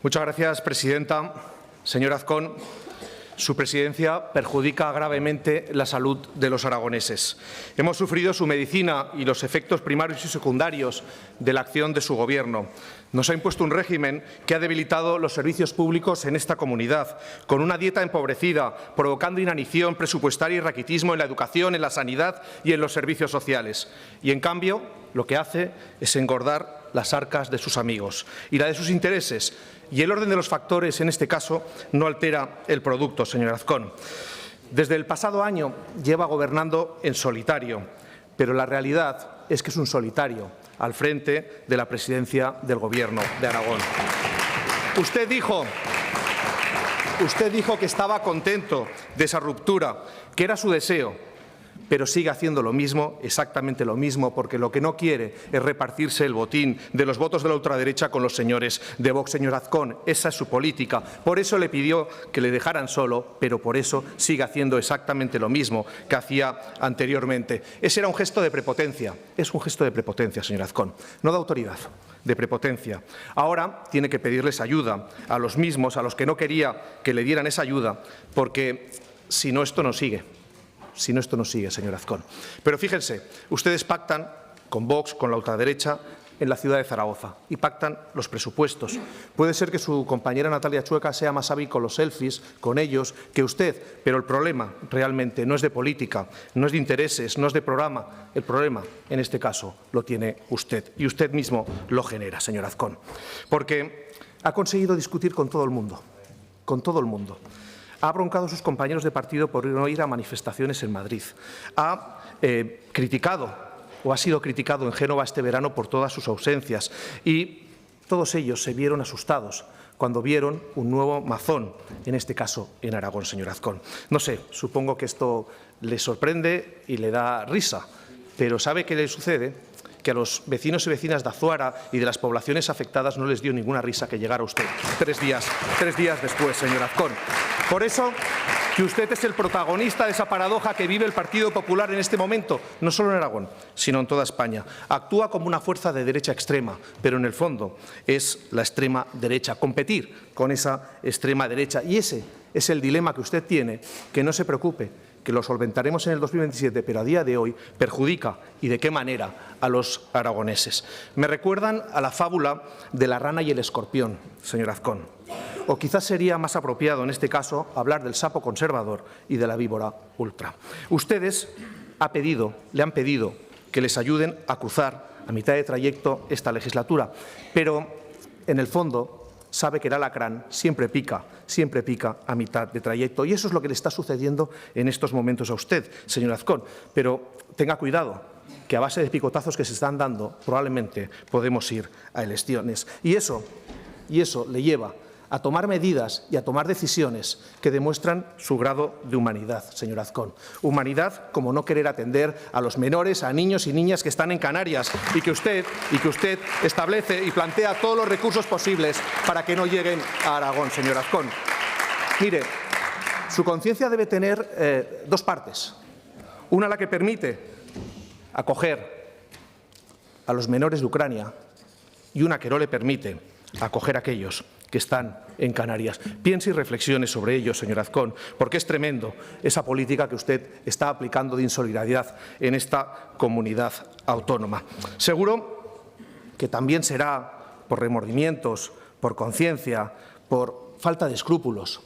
Muchas gracias, presidenta. Señor Azcón, su presidencia perjudica gravemente la salud de los aragoneses. Hemos sufrido su medicina y los efectos primarios y secundarios de la acción de su Gobierno. Nos ha impuesto un régimen que ha debilitado los servicios públicos en esta comunidad, con una dieta empobrecida, provocando inanición presupuestaria y raquitismo en la educación, en la sanidad y en los servicios sociales. Y, en cambio, lo que hace es engordar las arcas de sus amigos y la de sus intereses. Y el orden de los factores, en este caso, no altera el producto, señor Azcón. Desde el pasado año lleva gobernando en solitario, pero la realidad es que es un solitario al frente de la presidencia del Gobierno de Aragón. Usted dijo que estaba contento de esa ruptura, que era su deseo, pero sigue haciendo lo mismo, exactamente lo mismo, porque lo que no quiere es repartirse el botín de los votos de la ultraderecha con los señores de Vox. Señor Azcón, esa es su política. Por eso le pidió que le dejaran solo, pero por eso sigue haciendo exactamente lo mismo que hacía anteriormente. Ese era un gesto de prepotencia. Es un gesto de prepotencia, señor Azcón, no de autoridad, de prepotencia. Ahora tiene que pedirles ayuda a los mismos, a los que no quería que le dieran esa ayuda, porque si no, esto no sigue. Si no, esto no sigue, señor Azcón. Pero fíjense, ustedes pactan con Vox, con la ultraderecha, en la ciudad de Zaragoza y pactan los presupuestos. Puede ser que su compañera Natalia Chueca sea más hábil con los selfies, con ellos, que usted, pero el problema realmente no es de política, no es de intereses, no es de programa. El problema, en este caso, lo tiene usted y usted mismo lo genera, señor Azcón, porque ha conseguido discutir con todo el mundo, con todo el mundo. Ha broncado a sus compañeros de partido por no ir a manifestaciones en Madrid. Ha criticado o ha sido criticado en Génova este verano por todas sus ausencias. Y todos ellos se vieron asustados cuando vieron un nuevo Mazón, en este caso en Aragón, señor Azcón. No sé, supongo que esto le sorprende y le da risa, pero ¿sabe qué le sucede? Que a los vecinos y vecinas de Azuara y de las poblaciones afectadas no les dio ninguna risa que llegara usted tres días después, señor Azcón. Por eso que usted es el protagonista de esa paradoja que vive el Partido Popular en este momento, no solo en Aragón, sino en toda España. Actúa como una fuerza de derecha extrema, pero en el fondo es la extrema derecha, competir con esa extrema derecha. Y ese es el dilema que usted tiene, que no se preocupe, que lo solventaremos en el 2027, pero a día de hoy perjudica, y de qué manera, a los aragoneses. Me recuerdan a la fábula de la rana y el escorpión, señor Azcón. O quizás sería más apropiado, en este caso, hablar del sapo conservador y de la víbora ultra. Ustedes le han pedido que les ayuden a cruzar a mitad de trayecto esta legislatura, pero, en el fondo, sabe que el alacrán siempre pica a mitad de trayecto. Y eso es lo que le está sucediendo en estos momentos a usted, señor Azcón. Pero tenga cuidado, que a base de picotazos que se están dando, probablemente podemos ir a elecciones. Y eso le lleva a tomar medidas y a tomar decisiones que demuestran su grado de humanidad, señor Azcón. Humanidad como no querer atender a los menores, a niños y niñas que están en Canarias y que usted establece y plantea todos los recursos posibles para que no lleguen a Aragón, señor Azcón. Mire, su conciencia debe tener dos partes. Una, la que permite acoger a los menores de Ucrania, y una que no le permite acoger a aquellos que están en Canarias. Piense y reflexione sobre ello, señor Azcón, porque es tremendo esa política que usted está aplicando de insolidaridad en esta comunidad autónoma. Seguro que también será por remordimientos, por conciencia, por falta de escrúpulos,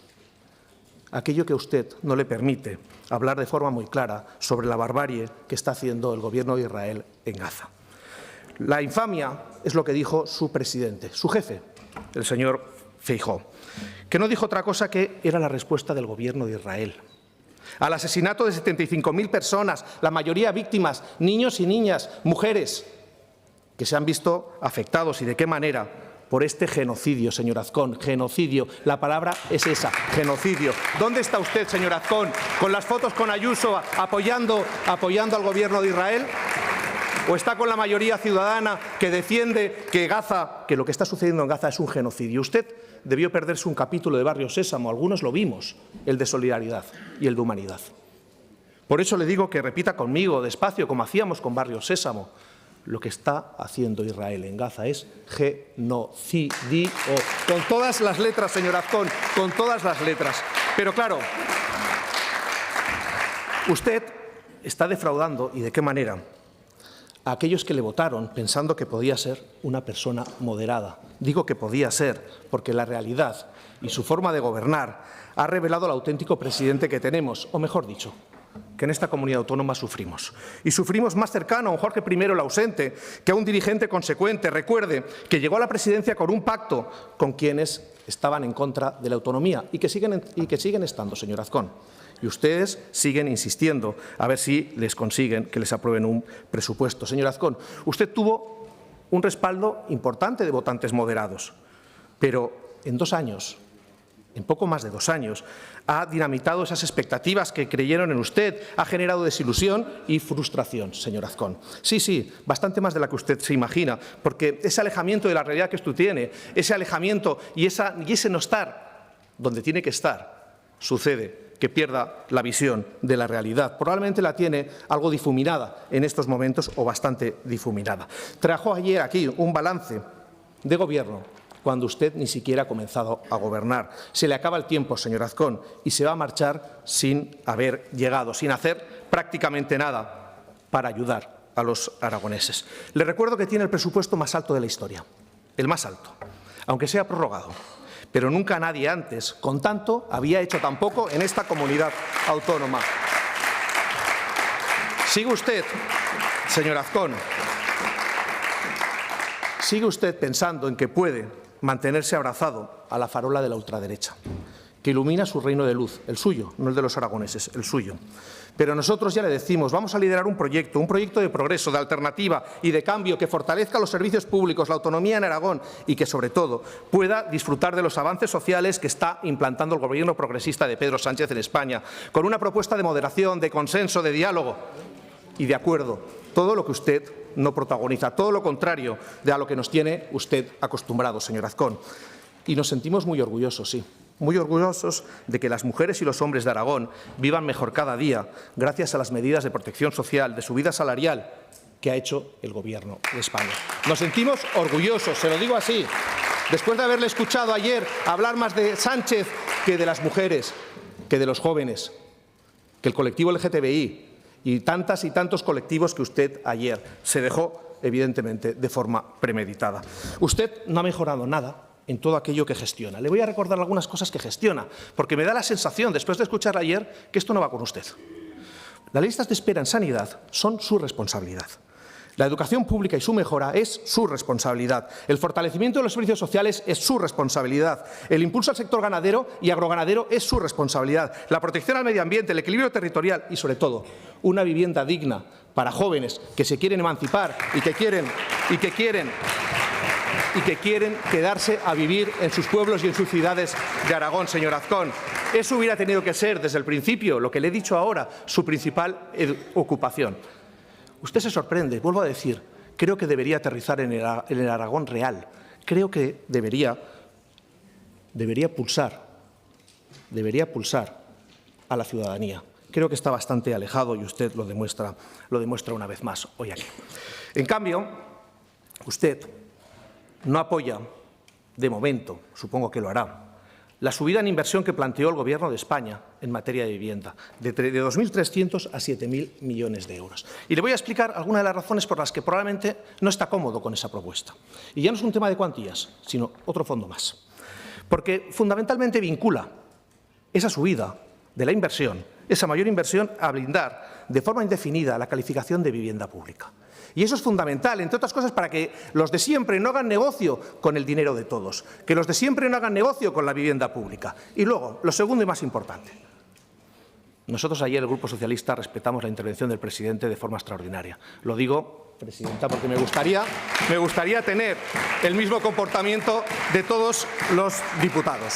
aquello que a usted no le permite hablar de forma muy clara sobre la barbarie que está haciendo el Gobierno de Israel en Gaza. La infamia es lo que dijo su presidente, su jefe, el señor Feijóo, que no dijo otra cosa que era la respuesta del Gobierno de Israel al asesinato de 75.000 personas, la mayoría víctimas, niños y niñas, mujeres, que se han visto afectados. ¿Y de qué manera? Por este genocidio, señor Azcón, genocidio. La palabra es esa, genocidio. ¿Dónde está usted, señor Azcón, con las fotos con Ayuso apoyando al Gobierno de Israel? ¿O está con la mayoría ciudadana que defiende que lo que está sucediendo en Gaza es un genocidio? Usted debió perderse un capítulo de Barrio Sésamo, algunos lo vimos, el de solidaridad y el de humanidad. Por eso le digo que repita conmigo, despacio, como hacíamos con Barrio Sésamo, Lo que está haciendo Israel en Gaza es genocidio. Con todas las letras, señor Azcón, con todas las letras. Pero claro, usted está defraudando, ¿y de qué manera?, a aquellos que le votaron pensando que podía ser una persona moderada. Digo que podía ser porque la realidad y su forma de gobernar ha revelado al auténtico presidente que tenemos, o mejor dicho, que en esta comunidad autónoma sufrimos. Y sufrimos más cercano a un Jorge I el ausente que a un dirigente consecuente. Recuerde que llegó a la presidencia con un pacto con quienes estaban en contra de la autonomía y que siguen estando, señor Azcón. Y ustedes siguen insistiendo a ver si les consiguen que les aprueben un presupuesto. Señor Azcón, usted tuvo un respaldo importante de votantes moderados, pero en 2 años, en poco más de 2 años, ha dinamitado esas expectativas que creyeron en usted, ha generado desilusión y frustración, señor Azcón. Sí, bastante más de la que usted se imagina, porque ese alejamiento de la realidad que usted tiene, ese alejamiento y ese no estar donde tiene que estar, sucede que pierda la visión de la realidad. Probablemente la tiene algo difuminada en estos momentos o bastante difuminada. Trajo ayer aquí un balance de gobierno cuando usted ni siquiera ha comenzado a gobernar. Se le acaba el tiempo, señor Azcón, y se va a marchar sin haber llegado, sin hacer prácticamente nada para ayudar a los aragoneses. Le recuerdo que tiene el presupuesto más alto de la historia, el más alto, aunque sea prorrogado. Pero nunca nadie antes, con tanto, había hecho tan poco en esta comunidad autónoma. Sigue usted, señor Azcón, sigue usted pensando en que puede mantenerse abrazado a la farola de la ultraderecha, que ilumina su reino de luz, el suyo, no el de los aragoneses, el suyo. Pero nosotros ya le decimos, vamos a liderar un proyecto de progreso, de alternativa y de cambio que fortalezca los servicios públicos, la autonomía en Aragón y que, sobre todo, pueda disfrutar de los avances sociales que está implantando el Gobierno progresista de Pedro Sánchez en España, con una propuesta de moderación, de consenso, de diálogo y de acuerdo. Todo lo que usted no protagoniza, todo lo contrario de a lo que nos tiene usted acostumbrado, señor Azcón. Y nos sentimos muy orgullosos, sí. Muy orgullosos de que las mujeres y los hombres de Aragón vivan mejor cada día gracias a las medidas de protección social, de subida salarial que ha hecho el Gobierno de España. Nos sentimos orgullosos, se lo digo así, después de haberle escuchado ayer hablar más de Sánchez que de las mujeres, que de los jóvenes, que el colectivo LGTBI y tantos colectivos que usted ayer se dejó, evidentemente, de forma premeditada. Usted no ha mejorado nada en todo aquello que gestiona. Le voy a recordar algunas cosas que gestiona, porque me da la sensación, después de escuchar ayer, que esto no va con usted. Las listas de espera en sanidad son su responsabilidad. La educación pública y su mejora es su responsabilidad. El fortalecimiento de los servicios sociales es su responsabilidad. El impulso al sector ganadero y agroganadero es su responsabilidad. La protección al medio ambiente, el equilibrio territorial y, sobre todo, una vivienda digna para jóvenes que se quieren emancipar y que quieren quedarse a vivir en sus pueblos y en sus ciudades de Aragón, señor Azcón. Eso hubiera tenido que ser, desde el principio, lo que le he dicho ahora, su principal ocupación. Usted se sorprende, vuelvo a decir, creo que debería aterrizar en el Aragón real. Creo que debería pulsar a la ciudadanía. Creo que está bastante alejado y usted lo demuestra una vez más hoy aquí. En cambio, usted no apoya, de momento, supongo que lo hará, la subida en inversión que planteó el Gobierno de España en materia de vivienda, de 2.300 a 7.000 millones de euros. Y le voy a explicar algunas de las razones por las que probablemente no está cómodo con esa propuesta. Y ya no es un tema de cuantías, sino otro fondo más. Porque fundamentalmente vincula esa subida de la inversión, esa mayor inversión, a blindar de forma indefinida la calificación de vivienda pública. Y eso es fundamental, entre otras cosas, para que los de siempre no hagan negocio con el dinero de todos, que los de siempre no hagan negocio con la vivienda pública. Y luego, lo segundo y más importante. Nosotros ayer, el Grupo Socialista, respetamos la intervención del presidente de forma extraordinaria. Lo digo, presidenta, porque me gustaría tener el mismo comportamiento de todos los diputados.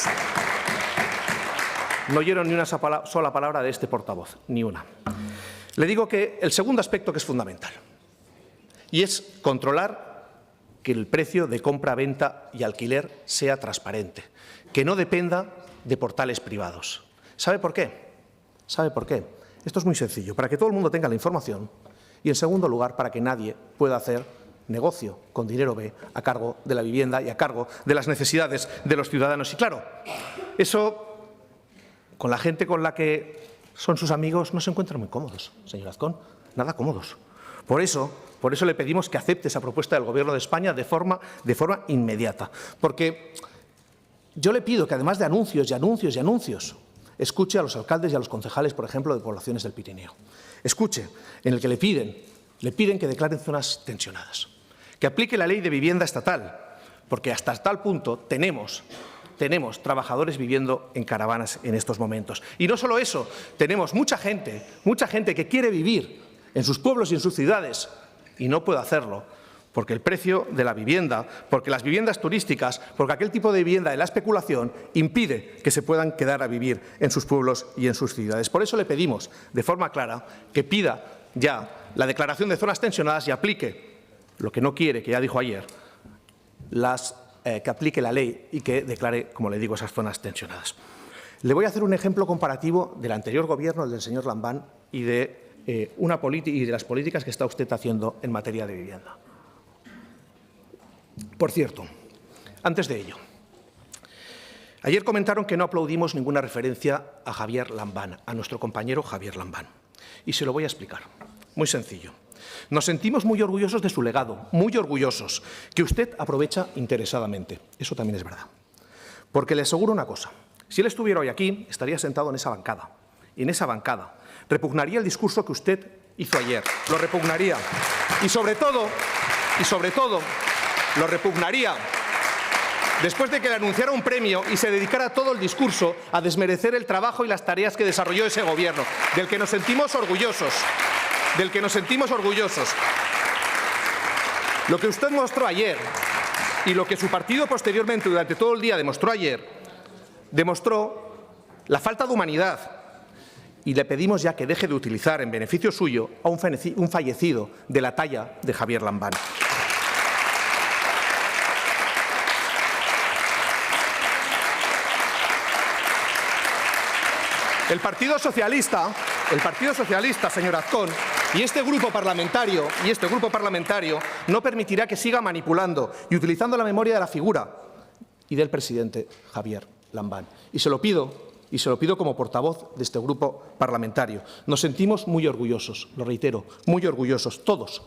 No oyeron ni una sola palabra de este portavoz, ni una. Le digo que el segundo aspecto que es fundamental, y es controlar que el precio de compra, venta y alquiler sea transparente, que no dependa de portales privados. ¿Sabe por qué? ¿Sabe por qué? Esto es muy sencillo, para que todo el mundo tenga la información y, en segundo lugar, para que nadie pueda hacer negocio con dinero B a cargo de la vivienda y a cargo de las necesidades de los ciudadanos. Y claro, eso con la gente con la que son sus amigos no se encuentran muy cómodos, señor Azcón, nada cómodos. Por eso le pedimos que acepte esa propuesta del Gobierno de España de forma inmediata. Porque yo le pido que, además de anuncios y anuncios y anuncios, escuche a los alcaldes y a los concejales, por ejemplo, de poblaciones del Pirineo. Escuche, en el que le piden que declaren zonas tensionadas, que aplique la ley de vivienda estatal, porque hasta tal punto tenemos trabajadores viviendo en caravanas en estos momentos. Y no solo eso, tenemos mucha gente que quiere vivir en sus pueblos y en sus ciudades y no puede hacerlo porque el precio de la vivienda, porque las viviendas turísticas, porque aquel tipo de vivienda de la especulación impide que se puedan quedar a vivir en sus pueblos y en sus ciudades. Por eso le pedimos de forma clara que pida ya la declaración de zonas tensionadas y aplique lo que no quiere, que ya dijo ayer, que aplique la ley y que declare, como le digo, esas zonas tensionadas. Le voy a hacer un ejemplo comparativo del anterior Gobierno, el del señor Lambán, y de las políticas que está usted haciendo en materia de vivienda. Por cierto, antes de ello, ayer comentaron que no aplaudimos ninguna referencia a Javier Lambán, a nuestro compañero Javier Lambán. Y se lo voy a explicar. Muy sencillo. Nos sentimos muy orgullosos de su legado, muy orgullosos, que usted aprovecha interesadamente. Eso también es verdad. Porque le aseguro una cosa. Si él estuviera hoy aquí, estaría sentado en esa bancada. Y en esa bancada repugnaría el discurso que usted hizo ayer. Lo repugnaría. Y sobre todo, lo repugnaría después de que le anunciara un premio y se dedicara todo el discurso a desmerecer el trabajo y las tareas que desarrolló ese Gobierno, del que nos sentimos orgullosos. Lo que usted mostró ayer y lo que su partido posteriormente durante todo el día demostró ayer, demostró la falta de humanidad. Y le pedimos ya que deje de utilizar en beneficio suyo a un fallecido de la talla de Javier Lambán. El Partido Socialista, señor Azcón, y este grupo parlamentario no permitirá que siga manipulando y utilizando la memoria de la figura y del presidente Javier Lambán. Y se lo pido como portavoz de este grupo parlamentario. Nos sentimos muy orgullosos, lo reitero, muy orgullosos, todos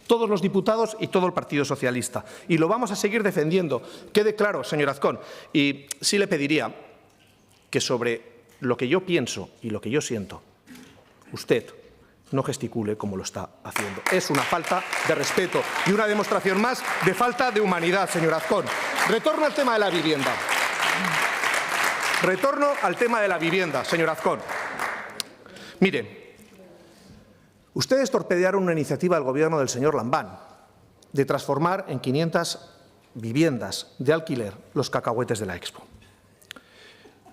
los diputados y todo el Partido Socialista. Y lo vamos a seguir defendiendo. Quede claro, señor Azcón. Y sí le pediría que sobre lo que yo pienso y lo que yo siento, usted no gesticule como lo está haciendo. Es una falta de respeto y una demostración más de falta de humanidad, señor Azcón. Retorno al tema de la vivienda. Señor Azcón. Mire, ustedes torpedearon una iniciativa del Gobierno del señor Lambán de transformar en 500 viviendas de alquiler los cacahuetes de la Expo.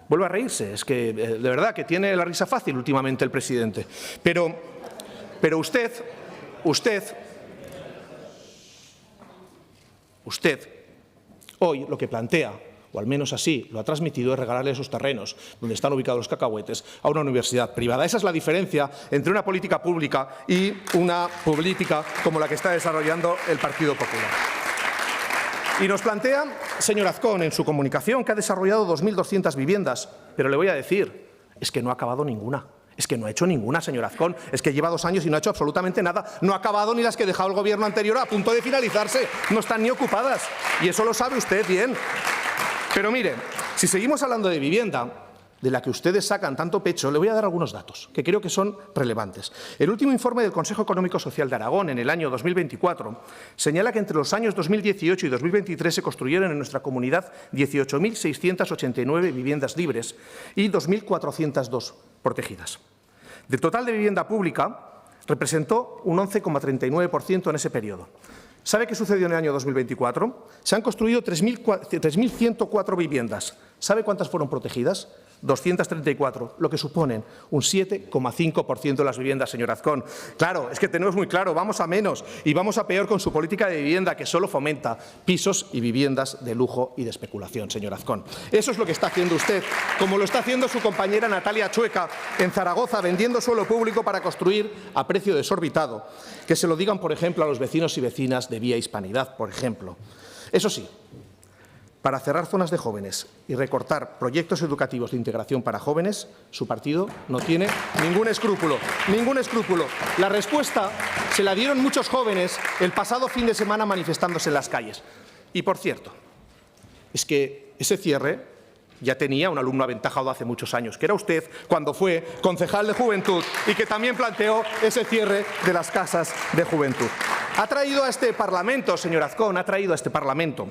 Vuelve a reírse, es que de verdad que tiene la risa fácil últimamente el presidente. Pero usted hoy lo que plantea, o al menos así lo ha transmitido, es regalarle esos terrenos donde están ubicados los cacahuetes a una universidad privada. Esa es la diferencia entre una política pública y una política como la que está desarrollando el Partido Popular. Y nos plantea, señor Azcón, en su comunicación que ha desarrollado 2.200 viviendas, pero le voy a decir, es que no ha acabado ninguna. Es que no ha hecho ninguna, señor Azcón. Es que lleva 2 años y no ha hecho absolutamente nada. No ha acabado ni las que dejaba el Gobierno anterior a punto de finalizarse. No están ni ocupadas. Y eso lo sabe usted bien. Pero mire, si seguimos hablando de vivienda, de la que ustedes sacan tanto pecho, le voy a dar algunos datos que creo que son relevantes. El último informe del Consejo Económico Social de Aragón, en el año 2024, señala que entre los años 2018 y 2023 se construyeron en nuestra comunidad 18.689 viviendas libres y 2.402 protegidas. Del total de vivienda pública, representó un 11,39% en ese periodo. ¿Sabe qué sucedió en el año 2024? Se han construido 3.104 viviendas. ¿Sabe cuántas fueron protegidas? 234, lo que suponen un 7,5% de las viviendas, señor Azcón. Claro, es que tenemos muy claro, vamos a menos y vamos a peor con su política de vivienda, que solo fomenta pisos y viviendas de lujo y de especulación, señor Azcón. Eso es lo que está haciendo usted, como lo está haciendo su compañera Natalia Chueca en Zaragoza, vendiendo suelo público para construir a precio desorbitado. Que se lo digan, por ejemplo, a los vecinos y vecinas de Vía Hispanidad, por ejemplo. Eso sí, para cerrar zonas de jóvenes y recortar proyectos educativos de integración para jóvenes, su partido no tiene ningún escrúpulo, ningún escrúpulo. La respuesta se la dieron muchos jóvenes el pasado fin de semana manifestándose en las calles. Y, por cierto, es que ese cierre ya tenía un alumno aventajado hace muchos años, que era usted cuando fue concejal de Juventud y que también planteó ese cierre de las casas de juventud. Ha traído a este Parlamento, señor Azcón, ha traído a este Parlamento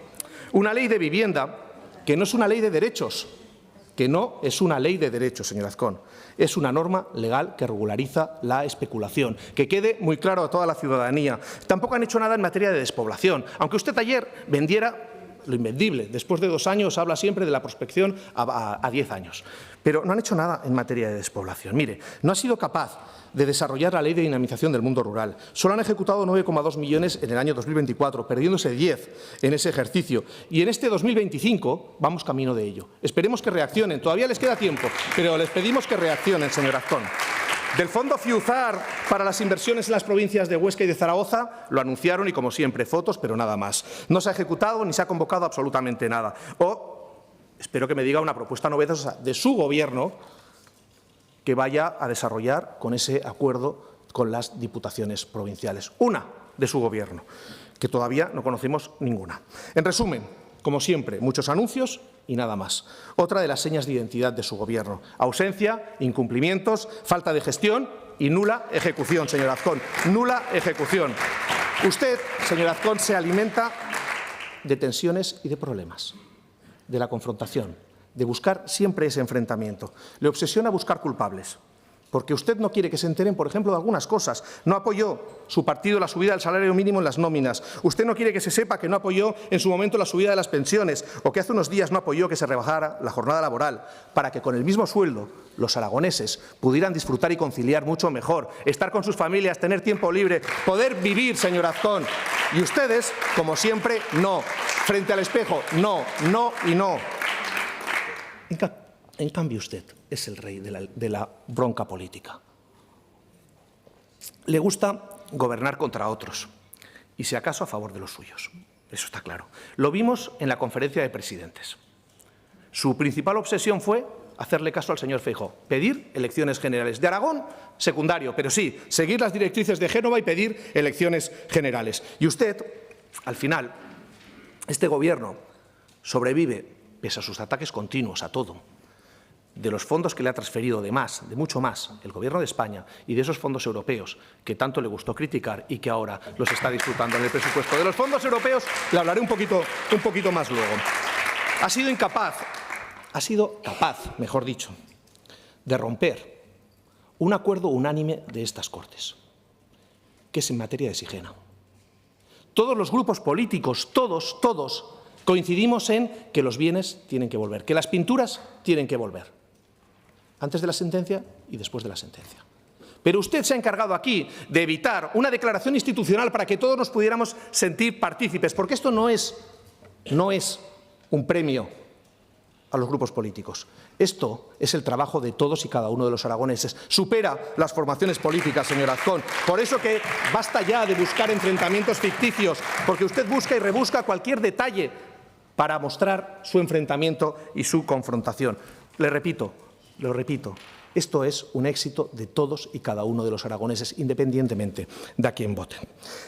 una ley de vivienda que no es una ley de derechos, señor Azcón. Es una norma legal que regulariza la especulación. Que quede muy claro a toda la ciudadanía. Tampoco han hecho nada en materia de despoblación, aunque usted ayer vendiera lo invendible. Después de 2 años habla siempre de la prospección a 10 años. Pero no han hecho nada en materia de despoblación. Mire, no ha sido capaz de desarrollar la ley de dinamización del mundo rural. Solo han ejecutado 9,2 millones en el año 2024, perdiéndose 10 en ese ejercicio. Y en este 2025 vamos camino de ello. Esperemos que reaccionen. Todavía les queda tiempo, pero les pedimos que reaccionen, señor Azcón. Del Fondo Fiuzar para las inversiones en las provincias de Huesca y de Zaragoza lo anunciaron y, como siempre, fotos, pero nada más. No se ha ejecutado ni se ha convocado absolutamente nada. O espero que me diga una propuesta novedosa de su Gobierno que vaya a desarrollar con ese acuerdo con las diputaciones provinciales. Una de su Gobierno, que todavía no conocemos ninguna. En resumen, como siempre, muchos anuncios y nada más. Otra de las señas de identidad de su Gobierno. Ausencia, incumplimientos, falta de gestión y nula ejecución, señor Azcón. Nula ejecución. Usted, señor Azcón, se alimenta de tensiones y de problemas, de la confrontación, de buscar siempre ese enfrentamiento. Le obsesiona buscar culpables, porque usted no quiere que se enteren, por ejemplo, de algunas cosas. No apoyó su partido la subida del salario mínimo en las nóminas. Usted no quiere que se sepa que no apoyó en su momento la subida de las pensiones o que hace unos días no apoyó que se rebajara la jornada laboral para que con el mismo sueldo los aragoneses pudieran disfrutar y conciliar mucho mejor, estar con sus familias, tener tiempo libre, poder vivir, señor Azcón. Y ustedes, como siempre, no. Frente al espejo, no, no y no. En cambio, usted es el rey de la bronca política. Le gusta gobernar contra otros y, si acaso, a favor de los suyos. Eso está claro. Lo vimos en la conferencia de presidentes. Su principal obsesión fue hacerle caso al señor Feijóo, pedir elecciones generales. De Aragón, secundario, pero sí, seguir las directrices de Génova y pedir elecciones generales. Y usted, al final, este Gobierno sobrevive, pese a sus ataques continuos a todo, de los fondos que le ha transferido de más, de mucho más, el Gobierno de España y de esos fondos europeos que tanto le gustó criticar y que ahora los está disfrutando en el presupuesto. De los fondos europeos le hablaré un poquito más luego. Ha sido capaz, mejor dicho, de romper un acuerdo unánime de estas Cortes, que es en materia de Sigena. Todos los grupos políticos, todos, coincidimos en que los bienes tienen que volver, que las pinturas tienen que volver, antes de la sentencia y después de la sentencia. Pero usted se ha encargado aquí de evitar una declaración institucional para que todos nos pudiéramos sentir partícipes, porque esto no es un premio a los grupos políticos. Esto es el trabajo de todos y cada uno de los aragoneses. Supera las formaciones políticas, señor Azcón. Por eso que basta ya de buscar enfrentamientos ficticios, porque usted busca y rebusca cualquier detalle para mostrar su enfrentamiento y su confrontación. Lo repito, esto es un éxito de todos y cada uno de los aragoneses, independientemente de a quién voten.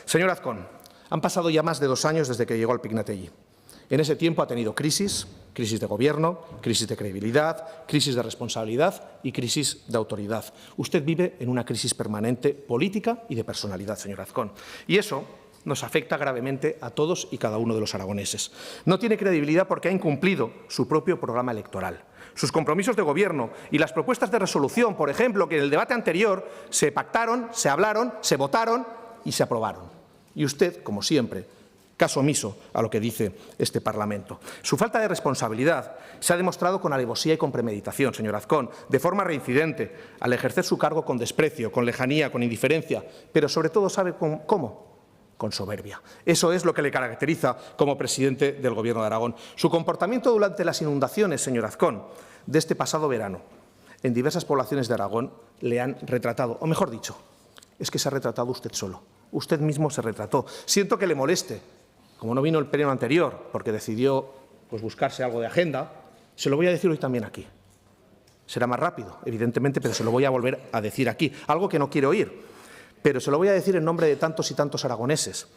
Señor Azcón, han pasado ya más de 2 años desde que llegó al Picnategui. En ese tiempo ha tenido crisis de gobierno, crisis de credibilidad, crisis de responsabilidad y crisis de autoridad. Usted vive en una crisis permanente política y de personalidad, señor Azcón. Y eso nos afecta gravemente a todos y cada uno de los aragoneses. No tiene credibilidad porque ha incumplido su propio programa electoral, sus compromisos de gobierno y las propuestas de resolución, por ejemplo, que en el debate anterior se pactaron, se hablaron, se votaron y se aprobaron. Y usted, como siempre, Caso omiso a lo que dice este Parlamento. Su falta de responsabilidad se ha demostrado con alevosía y con premeditación, señor Azcón, de forma reincidente, al ejercer su cargo con desprecio, con lejanía, con indiferencia, pero sobre todo ¿sabe cómo? Con soberbia. Eso es lo que le caracteriza como presidente del Gobierno de Aragón. Su comportamiento durante las inundaciones, señor Azcón, de este pasado verano, en diversas poblaciones de Aragón le han retratado, o mejor dicho, es que se ha retratado usted solo. Usted mismo se retrató. Siento que le moleste. Como no vino el pleno anterior, porque decidió buscarse algo de agenda, se lo voy a decir hoy también aquí. Será más rápido, evidentemente, pero se lo voy a volver a decir aquí. Algo que no quiere oír, pero se lo voy a decir en nombre de tantos y tantos aragoneses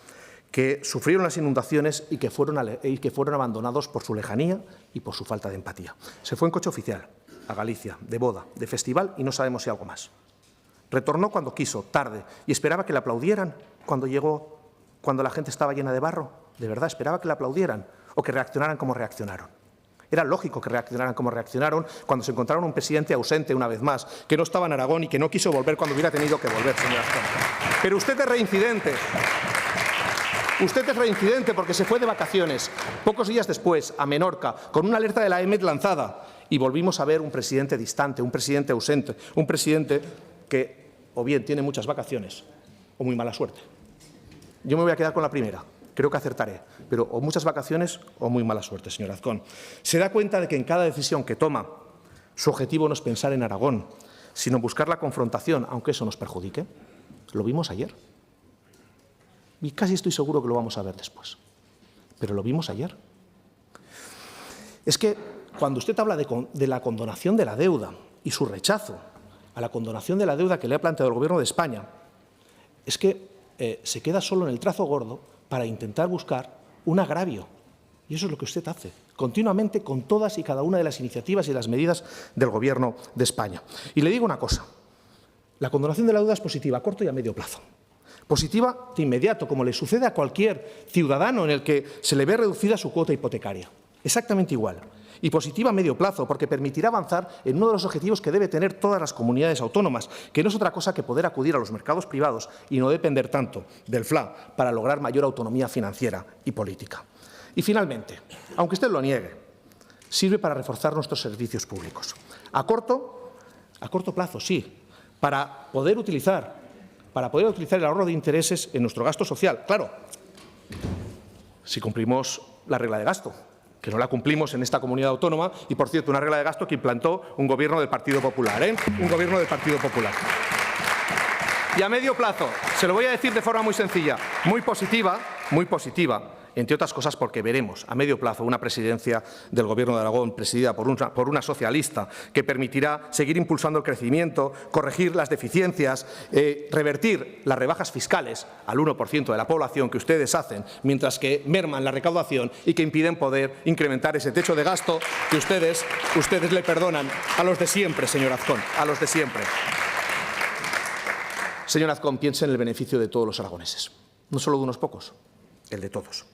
que sufrieron las inundaciones y que fueron abandonados por su lejanía y por su falta de empatía. Se fue en coche oficial a Galicia, de boda, de festival y no sabemos si algo más. Retornó cuando quiso, tarde, y esperaba que le aplaudieran cuando llegó, cuando la gente estaba llena de barro. ¿De verdad esperaba que le aplaudieran o que reaccionaran como reaccionaron? Era lógico que reaccionaran como reaccionaron cuando se encontraron un presidente ausente una vez más, que no estaba en Aragón y que no quiso volver cuando hubiera tenido que volver, señor Azcón. Pero usted es reincidente. Usted es reincidente porque se fue de vacaciones pocos días después a Menorca con una alerta de la EMET lanzada y volvimos a ver un presidente distante, un presidente ausente, un presidente que o bien tiene muchas vacaciones o muy mala suerte. Yo me voy a quedar con la primera. Creo que acertaré, pero o muchas vacaciones o muy mala suerte, señor Azcón. Se da cuenta de que en cada decisión que toma, su objetivo no es pensar en Aragón, sino buscar la confrontación, aunque eso nos perjudique. Lo vimos ayer. Y casi estoy seguro que lo vamos a ver después. Pero lo vimos ayer. Es que cuando usted habla de la condonación de la deuda y su rechazo a la condonación de la deuda que le ha planteado el Gobierno de España, es que se queda solo en el trazo gordo para intentar buscar un agravio. Y eso es lo que usted hace, continuamente con todas y cada una de las iniciativas y las medidas del Gobierno de España. Y le digo una cosa, la condonación de la deuda es positiva a corto y a medio plazo. Positiva de inmediato, como le sucede a cualquier ciudadano en el que se le ve reducida su cuota hipotecaria. Exactamente igual. Y positiva a medio plazo, porque permitirá avanzar en uno de los objetivos que debe tener todas las comunidades autónomas, que no es otra cosa que poder acudir a los mercados privados y no depender tanto del FLA para lograr mayor autonomía financiera y política. Y finalmente, aunque usted lo niegue, sirve para reforzar nuestros servicios públicos. A corto plazo, sí, para poder utilizar el ahorro de intereses en nuestro gasto social. Claro, si cumplimos la regla de gasto, que no la cumplimos en esta comunidad autónoma y, por cierto, una regla de gasto que implantó un Gobierno del Partido Popular, un Gobierno del Partido Popular. Y a medio plazo, se lo voy a decir de forma muy sencilla, muy positiva, entre otras cosas porque veremos a medio plazo una presidencia del Gobierno de Aragón presidida por una socialista que permitirá seguir impulsando el crecimiento, corregir las deficiencias, revertir las rebajas fiscales al 1% de la población que ustedes hacen, mientras que merman la recaudación y que impiden poder incrementar ese techo de gasto que ustedes le perdonan a los de siempre, señor Azcón, a los de siempre. Señor Azcón, piense en el beneficio de todos los aragoneses, no solo de unos pocos, el de todos.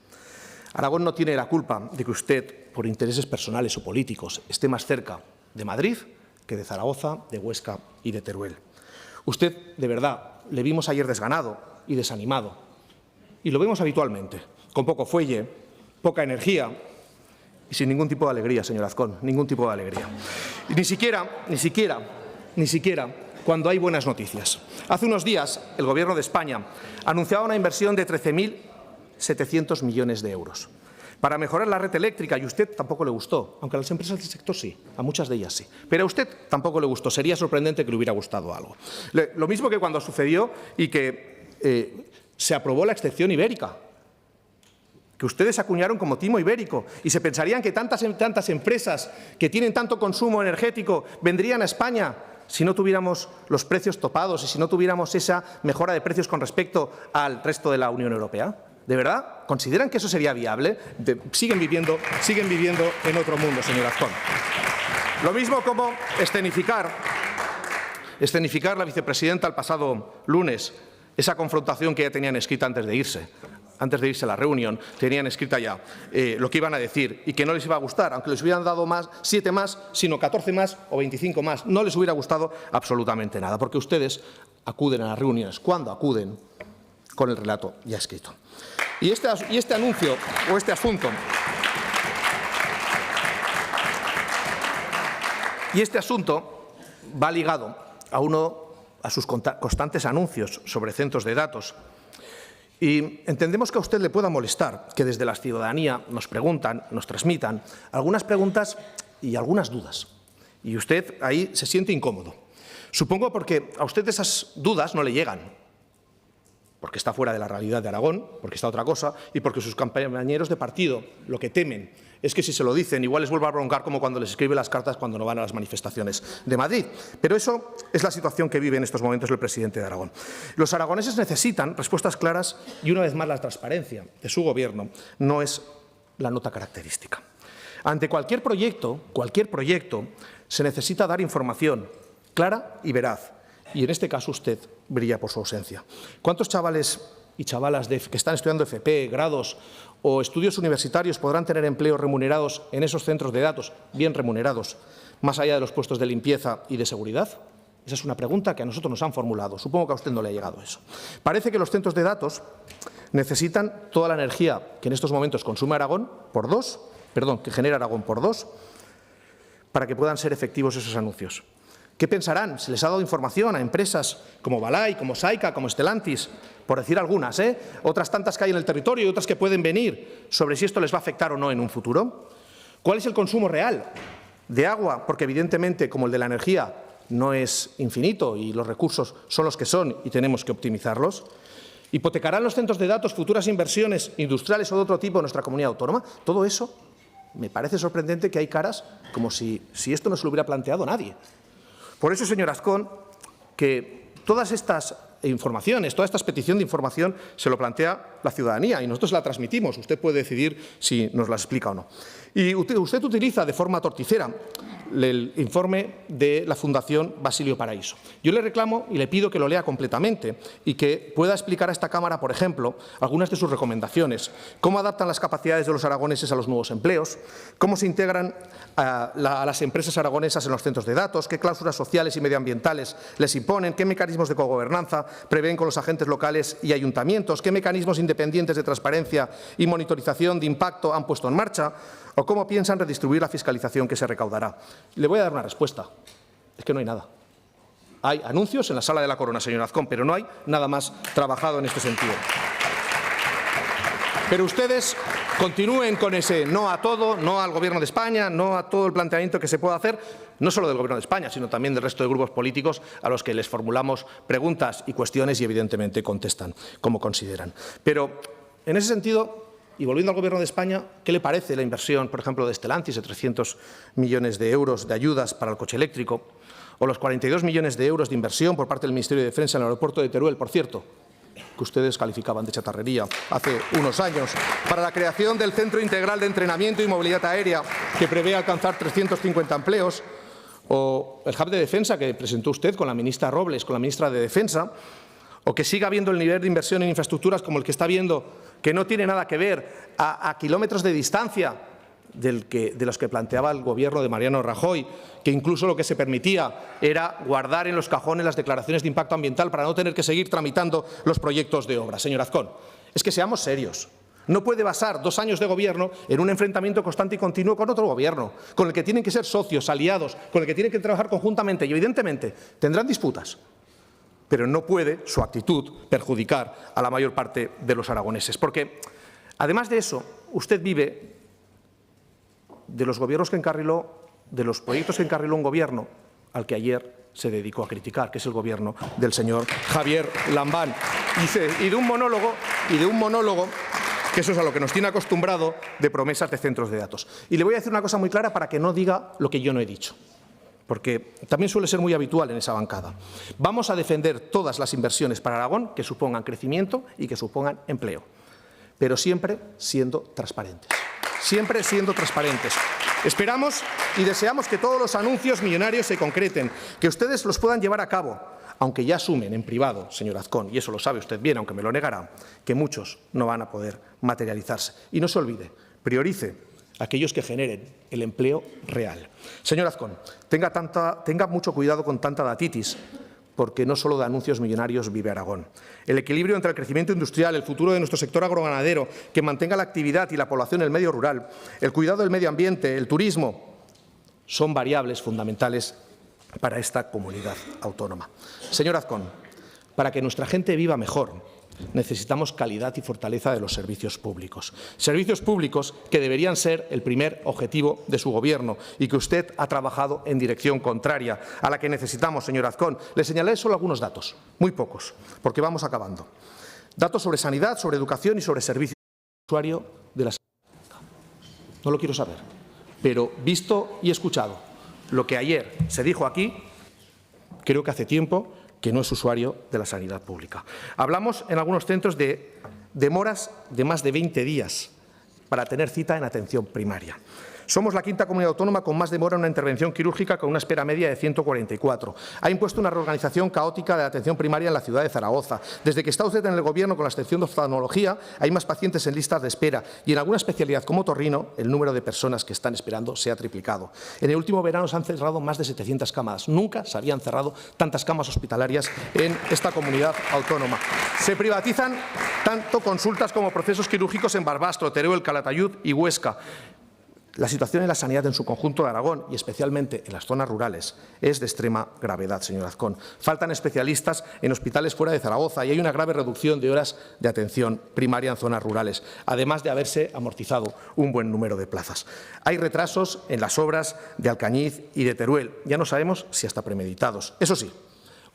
Aragón no tiene la culpa de que usted, por intereses personales o políticos, esté más cerca de Madrid que de Zaragoza, de Huesca y de Teruel. Usted, de verdad, le vimos ayer desganado y desanimado, y lo vemos habitualmente, con poco fuelle, poca energía y sin ningún tipo de alegría, señor Azcón, ningún tipo de alegría. Y ni siquiera cuando hay buenas noticias. Hace unos días, el Gobierno de España anunciaba una inversión de 13.700 millones de euros para mejorar la red eléctrica, y a usted tampoco le gustó, aunque a las empresas del sector sí, a muchas de ellas sí. Pero a usted tampoco le gustó, sería sorprendente que le hubiera gustado algo. Lo mismo que cuando sucedió y que se aprobó la excepción ibérica, que ustedes acuñaron como timo ibérico, y se pensarían que tantas empresas que tienen tanto consumo energético vendrían a España si no tuviéramos los precios topados y si no tuviéramos esa mejora de precios con respecto al resto de la Unión Europea. ¿De verdad? ¿Consideran que eso sería viable? Siguen viviendo en otro mundo, señor Azcón. Lo mismo como escenificar la vicepresidenta el pasado lunes, esa confrontación que ya tenían escrita antes de irse a la reunión, tenían escrita ya lo que iban a decir y que no les iba a gustar, aunque les hubieran dado 7 más, sino 14 más o 25 más. No les hubiera gustado absolutamente nada, porque ustedes acuden a las reuniones cuando acuden con el relato ya escrito. Y este anuncio o este asunto va ligado a sus constantes anuncios sobre centros de datos. Y entendemos que a usted le pueda molestar que desde la ciudadanía nos preguntan, nos transmitan algunas preguntas y algunas dudas. Y usted ahí se siente incómodo. Supongo porque a usted esas dudas no le llegan, porque está fuera de la realidad de Aragón, porque está otra cosa, y porque sus compañeros de partido lo que temen es que si se lo dicen, igual les vuelva a broncar como cuando les escribe las cartas cuando no van a las manifestaciones de Madrid. Pero eso es la situación que vive en estos momentos el presidente de Aragón. Los aragoneses necesitan respuestas claras y, una vez más, la transparencia de su Gobierno no es la nota característica. Ante cualquier proyecto, se necesita dar información clara y veraz. Y en este caso usted brilla por su ausencia. ¿Cuántos chavales y chavalas que están estudiando FP, grados o estudios universitarios podrán tener empleos remunerados en esos centros de datos, bien remunerados, más allá de los puestos de limpieza y de seguridad? Esa es una pregunta que a nosotros nos han formulado. Supongo que a usted no le ha llegado eso. Parece que los centros de datos necesitan toda la energía que en estos momentos consume Aragón que genera Aragón por dos, para que puedan ser efectivos esos anuncios. ¿Qué pensarán? Se les ha dado información a empresas como Balay, como Saica, como Stellantis, por decir algunas, otras tantas que hay en el territorio y otras que pueden venir, sobre si esto les va a afectar o no en un futuro. ¿Cuál es el consumo real de agua? Porque evidentemente, como el de la energía, no es infinito y los recursos son los que son y tenemos que optimizarlos. ¿Hipotecarán los centros de datos futuras inversiones industriales o de otro tipo en nuestra comunidad autónoma? Todo eso me parece sorprendente, que hay caras como si esto no se lo hubiera planteado nadie. Por eso, señor Azcón, que todas estas informaciones, toda esta petición de información se lo plantea la ciudadanía y nosotros la transmitimos. Usted puede decidir si nos la explica o no. Y usted utiliza de forma torticera el informe de la Fundación Basilio Paraíso. Yo le reclamo y le pido que lo lea completamente y que pueda explicar a esta Cámara, por ejemplo, algunas de sus recomendaciones. Cómo adaptan las capacidades de los aragoneses a los nuevos empleos, cómo se integran a las empresas aragonesas en los centros de datos, qué cláusulas sociales y medioambientales les imponen, qué mecanismos de cogobernanza prevén con los agentes locales y ayuntamientos, qué mecanismos independientes de transparencia y monitorización de impacto han puesto en marcha, o cómo piensan redistribuir la fiscalización que se recaudará. Le voy a dar una respuesta. Es que no hay nada. Hay anuncios en la Sala de la Corona, señor Azcón, pero no hay nada más trabajado en este sentido. Pero ustedes continúen con ese no a todo, no al Gobierno de España, no a todo el planteamiento que se pueda hacer, no solo del Gobierno de España, sino también del resto de grupos políticos a los que les formulamos preguntas y cuestiones y, evidentemente, contestan como consideran. Pero, en ese sentido, y volviendo al Gobierno de España, ¿qué le parece la inversión, por ejemplo, de Stellantis de 300 millones de euros de ayudas para el coche eléctrico, o los 42 millones de euros de inversión por parte del Ministerio de Defensa en el aeropuerto de Teruel, por cierto, que ustedes calificaban de chatarrería hace unos años, para la creación del Centro Integral de Entrenamiento y Movilidad Aérea, que prevé alcanzar 350 empleos, o el Hub de Defensa que presentó usted con la ministra Robles, con la ministra de Defensa, o que siga habiendo el nivel de inversión en infraestructuras como el que está viendo, que no tiene nada que ver a kilómetros de distancia de los que planteaba el Gobierno de Mariano Rajoy, que incluso lo que se permitía era guardar en los cajones las declaraciones de impacto ambiental para no tener que seguir tramitando los proyectos de obra. Señor Azcón, es que seamos serios. No puede basar 2 años de Gobierno en un enfrentamiento constante y continuo con otro Gobierno, con el que tienen que ser socios, aliados, con el que tienen que trabajar conjuntamente y, evidentemente, tendrán disputas. Pero no puede su actitud perjudicar a la mayor parte de los aragoneses. Porque, además de eso, usted vive de los gobiernos que encarriló, de los proyectos que encarriló un Gobierno al que ayer se dedicó a criticar, que es el Gobierno del señor Javier Lambán. Y de un monólogo, que eso es a lo que nos tiene acostumbrado, de promesas de centros de datos. Y le voy a decir una cosa muy clara para que no diga lo que yo no he dicho, porque también suele ser muy habitual en esa bancada. Vamos a defender todas las inversiones para Aragón que supongan crecimiento y que supongan empleo, pero siempre siendo transparentes. Siempre siendo transparentes. Esperamos y deseamos que todos los anuncios millonarios se concreten, que ustedes los puedan llevar a cabo, aunque ya asumen en privado, señor Azcón, y eso lo sabe usted bien, aunque me lo negará, que muchos no van a poder materializarse. Y no se olvide, priorice aquellos que generen el empleo real. Señor Azcón, tenga mucho cuidado con tanta datitis, porque no solo de anuncios millonarios vive Aragón. El equilibrio entre el crecimiento industrial, el futuro de nuestro sector agroganadero, que mantenga la actividad y la población en el medio rural, el cuidado del medio ambiente, el turismo, son variables fundamentales para esta comunidad autónoma. Señor Azcón, para que nuestra gente viva mejor, necesitamos calidad y fortaleza de los servicios públicos. Servicios públicos que deberían ser el primer objetivo de su Gobierno y que usted ha trabajado en dirección contraria a la que necesitamos, señor Azcón. Le señalaré solo algunos datos, muy pocos, porque vamos acabando. Datos sobre sanidad, sobre educación y sobre servicios. Usuario de la sanidad. No lo quiero saber, pero visto y escuchado lo que ayer se dijo aquí, creo que hace tiempo que no es usuario de la sanidad pública. Hablamos en algunos centros de demoras de más de 20 días para tener cita en atención primaria. Somos la quinta comunidad autónoma con más demora en una intervención quirúrgica, con una espera media de 144. Ha impuesto una reorganización caótica de la atención primaria en la ciudad de Zaragoza. Desde que está usted en el Gobierno, con la excepción de oftalmología, hay más pacientes en listas de espera y en alguna especialidad como otorrino, el número de personas que están esperando se ha triplicado. En el último verano se han cerrado más de 700 camas. Nunca se habían cerrado tantas camas hospitalarias en esta comunidad autónoma. Se privatizan tanto consultas como procesos quirúrgicos en Barbastro, Teruel, Calatayud y Huesca. La situación en la sanidad en su conjunto de Aragón y especialmente en las zonas rurales es de extrema gravedad, señor Azcón. Faltan especialistas en hospitales fuera de Zaragoza y hay una grave reducción de horas de atención primaria en zonas rurales, además de haberse amortizado un buen número de plazas. Hay retrasos en las obras de Alcañiz y de Teruel, ya no sabemos si hasta premeditados. Eso sí,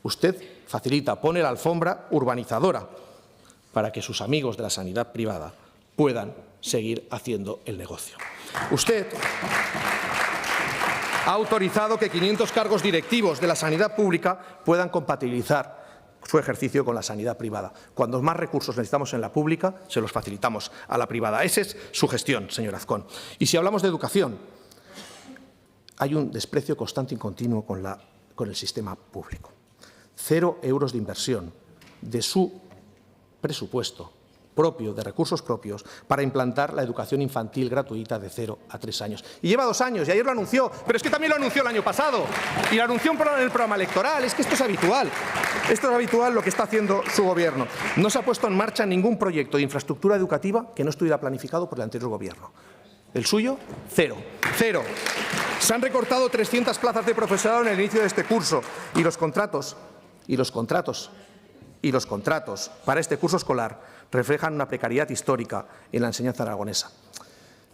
usted facilita, pone la alfombra urbanizadora para que sus amigos de la sanidad privada puedan seguir haciendo el negocio. Usted ha autorizado que 500 cargos directivos de la sanidad pública puedan compatibilizar su ejercicio con la sanidad privada. Cuando más recursos necesitamos en la pública, se los facilitamos a la privada. Esa es su gestión, señor Azcón. Y si hablamos de educación, hay un desprecio constante y continuo con el sistema público. 0 euros de inversión de su presupuesto propio, de recursos propios, para implantar la educación infantil gratuita de 0 a 3 años. Y lleva 2 años, y ayer lo anunció, pero es que también lo anunció el año pasado, y lo anunció en el programa electoral. Es que esto es habitual. Esto es habitual lo que está haciendo su Gobierno. No se ha puesto en marcha ningún proyecto de infraestructura educativa que no estuviera planificado por el anterior Gobierno. El suyo, 0. 0. Se han recortado 300 plazas de profesorado en el inicio de este curso, y los contratos para este curso escolar reflejan una precariedad histórica en la enseñanza aragonesa.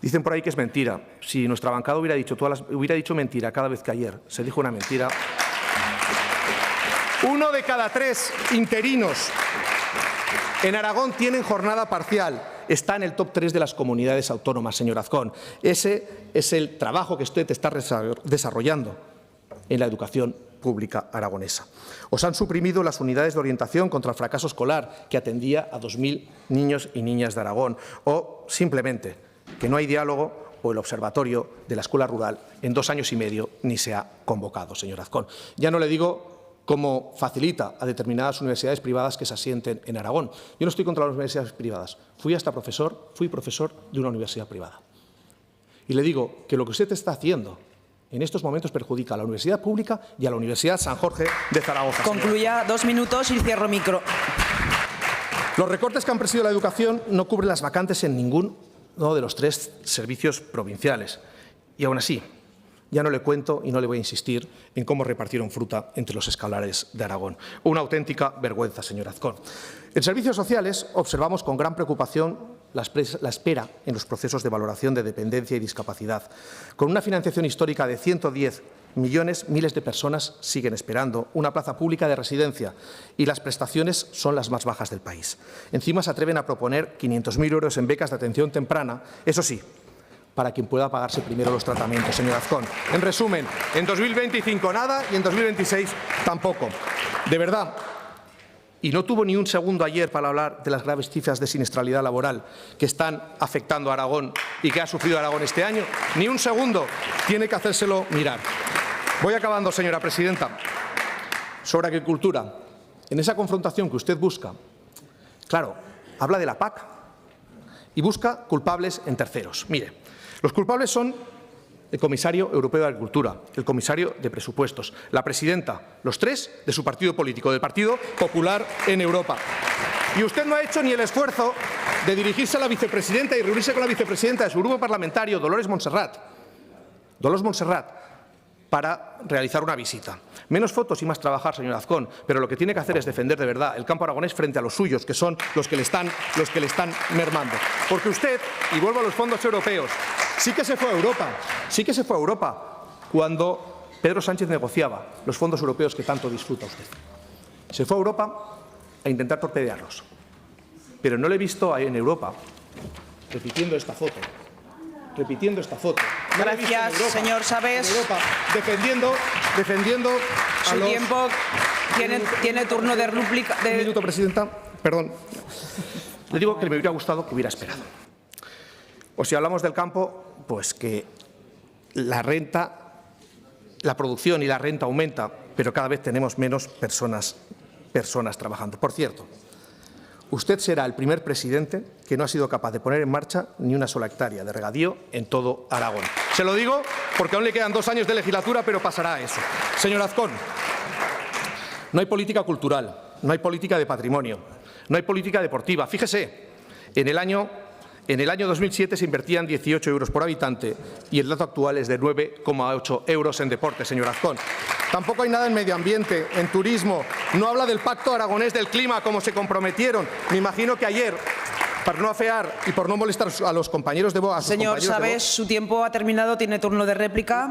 Dicen por ahí que es mentira. Si nuestra bancada hubiera dicho mentira cada vez que ayer se dijo una mentira, 1 de cada 3 interinos en Aragón tienen jornada parcial. Está en el top 3 de las comunidades autónomas, señor Azcón. Ese es el trabajo que usted está desarrollando en la educación pública aragonesa. Os han suprimido las unidades de orientación contra el fracaso escolar, que atendía a 2.000 niños y niñas de Aragón. O simplemente que no hay diálogo o el observatorio de la escuela rural en 2 años y medio ni se ha convocado, señor Azcón. Ya no le digo cómo facilita a determinadas universidades privadas que se asienten en Aragón. Yo no estoy contra las universidades privadas. Fui profesor de una universidad privada. Y le digo que lo que usted está haciendo en estos momentos perjudica a la universidad pública y a la Universidad San Jorge de Zaragoza. Concluya, 2 minutos y cierro micro. Los recortes que han presidido la educación no cubren las vacantes en ninguno de los 3 servicios provinciales. Y aún así, ya no le cuento y no le voy a insistir en cómo repartieron fruta entre los escolares de Aragón. Una auténtica vergüenza, señor Azcón. En servicios sociales observamos con gran preocupación la espera en los procesos de valoración de dependencia y discapacidad. Con una financiación histórica de 110 millones, miles de personas siguen esperando una plaza pública de residencia y las prestaciones son las más bajas del país. Encima se atreven a proponer 500.000 euros en becas de atención temprana, eso sí, para quien pueda pagarse primero los tratamientos, señor Azcón. En resumen, en 2025 nada y en 2026 tampoco. De verdad. Y no tuvo ni un segundo ayer para hablar de las graves cifras de siniestralidad laboral que están afectando a Aragón y que ha sufrido Aragón este año. Ni un segundo. Tiene que hacérselo mirar. Voy acabando, señora presidenta. Sobre agricultura. En esa confrontación que usted busca, claro, habla de la PAC y busca culpables en terceros. Mire, los culpables son el comisario europeo de Agricultura, el comisario de Presupuestos, la presidenta, los tres de su partido político, del Partido Popular en Europa. Y usted no ha hecho ni el esfuerzo de dirigirse a la vicepresidenta y reunirse con la vicepresidenta de su grupo parlamentario, Dolores Montserrat, para realizar una visita. Menos fotos y más trabajar, señor Azcón, pero lo que tiene que hacer es defender de verdad el campo aragonés frente a los suyos, que son los que le están mermando. Porque usted, y vuelvo a los fondos europeos, sí que se fue a Europa cuando Pedro Sánchez negociaba los fondos europeos que tanto disfruta usted. Se fue a Europa a intentar torpedearlos. Pero no le he visto ahí en Europa repitiendo esta foto. No Gracias, señor Sabes. Defendiendo a Su los... tiempo tiene turno de réplica. Un minuto, presidenta. Perdón. Le digo que me hubiera gustado que hubiera esperado. O si hablamos del campo, pues que la producción y la renta aumenta, pero cada vez tenemos menos personas trabajando. Por cierto, usted será el primer presidente que no ha sido capaz de poner en marcha ni una sola hectárea de regadío en todo Aragón. Se lo digo porque aún le quedan 2 años de legislatura, pero pasará eso. Señor Azcón, no hay política cultural, no hay política de patrimonio, no hay política deportiva. Fíjese, en el año 2007 se invertían 18 euros por habitante y el dato actual es de 9,8 euros en deporte, señor Azcón. Tampoco hay nada en medio ambiente, en turismo. No habla del Pacto Aragonés del Clima, como se comprometieron. Me imagino que ayer, para no afear y por no molestar a los compañeros de voz... Señor Sabes, su tiempo ha terminado. ¿Tiene turno de réplica?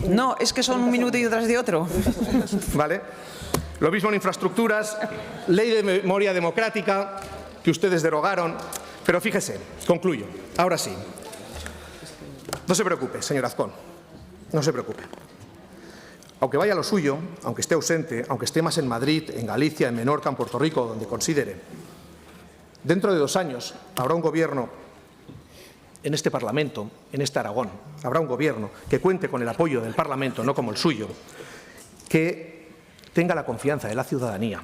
No, es que son un minuto y detrás de otro. Vale. Lo mismo en infraestructuras, ley de memoria democrática, que ustedes derogaron. Pero fíjese, concluyo. Ahora sí. No se preocupe, señor Azcón. No se preocupe. Aunque vaya a lo suyo, aunque esté ausente, aunque esté más en Madrid, en Galicia, en Menorca, en Puerto Rico, donde considere, dentro de 2 años habrá un gobierno en este Parlamento, en este Aragón, habrá un gobierno que cuente con el apoyo del Parlamento, no como el suyo, que tenga la confianza de la ciudadanía,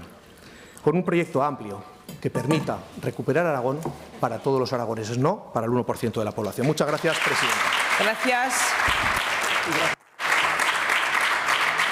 con un proyecto amplio que permita recuperar Aragón para todos los aragoneses, no para el 1% de la población. Muchas gracias, presidenta. Gracias.